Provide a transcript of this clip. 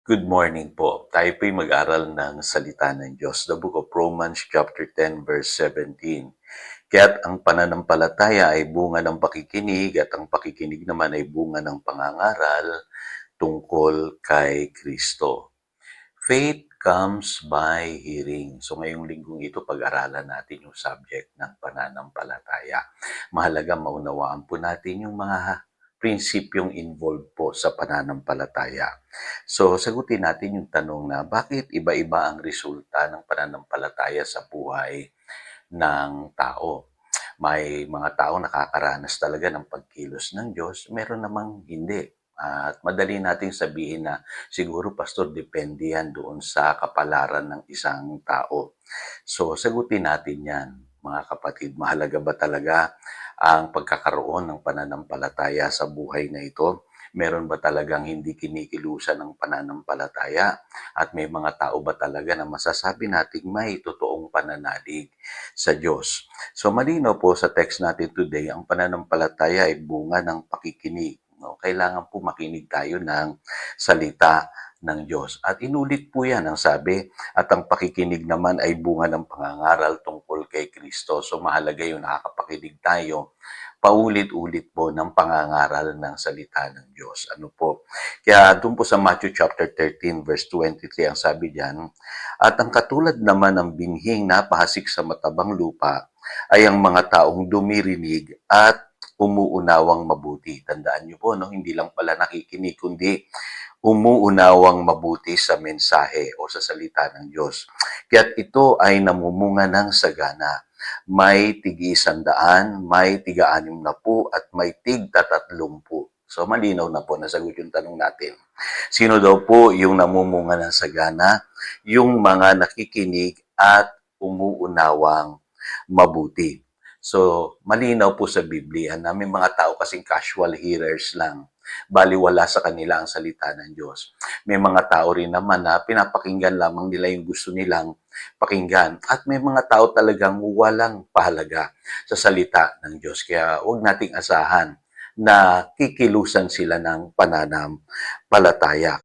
Good morning po. Tayo po'y mag-aral ng salita ng Diyos. The book of Romans chapter 10 verse 17. Kaya't ang pananampalataya ay bunga ng pakikinig at ang pakikinig naman ay bunga ng pangangaral tungkol kay Kristo. Faith comes by hearing. So ngayong linggong ito, pag-aralan natin yung subject ng pananampalataya. Mahalaga maunawaan po natin yung mga prinsipyong involved po sa pananampalataya. So sagutin natin yung tanong na bakit iba-iba ang resulta ng pananampalataya sa buhay ng tao. May mga tao nakakaranas talaga ng pagkilos ng Diyos, meron namang hindi. At madali nating sabihin na siguro, Pastor, depende yan doon sa kapalaran ng isang tao. So sagutin natin yan, mga kapatid. Mahalaga ba talaga ang pagkakaroon ng pananampalataya sa buhay na ito? Meron ba talagang hindi kinikilusan ng pananampalataya? At may mga tao ba talaga na masasabi nating may totoong pananalig sa Diyos? So malinaw po sa text natin today, ang pananampalataya ay bunga ng pakikinig. No? Kailangan po makinig tayo ng salita ng Diyos. At inulit po yan ang sabi, at ang pakikinig naman ay bunga ng pangangaral tungkol kay Kristo. So mahalaga yung nakakapakinig tayo paulit-ulit po ng pangangaral ng salita ng Diyos. Ano po? Kaya doon po sa Matthew chapter 13 verse 23 ang sabi diyan, at ang katulad naman ng binhing napahasik sa matabang lupa ay ang mga taong dumirinig at umuunawang mabuti. Tandaan niyo po, no? Hindi lang pala nakikinig, kundi umuunawang mabuti sa mensahe o sa salita ng Diyos. Kaya't ito ay namumunga ng sagana. May tig-100, may tig-60, at may tig-30. So malinaw na po, nasagot yung tanong natin. Sino daw po yung namumunga ng sagana? Yung mga nakikinig at umuunawang mabuti. So, malinaw po sa Biblia na may mga tao kasing casual hearers lang. Baliwala sa kanila ang salita ng Diyos. May mga tao rin naman na pinapakinggan lamang nila yung gusto nilang pakinggan. At may mga tao talagang walang pahalaga sa salita ng Diyos. Kaya huwag nating asahan na kikilusan sila ng pananampalataya.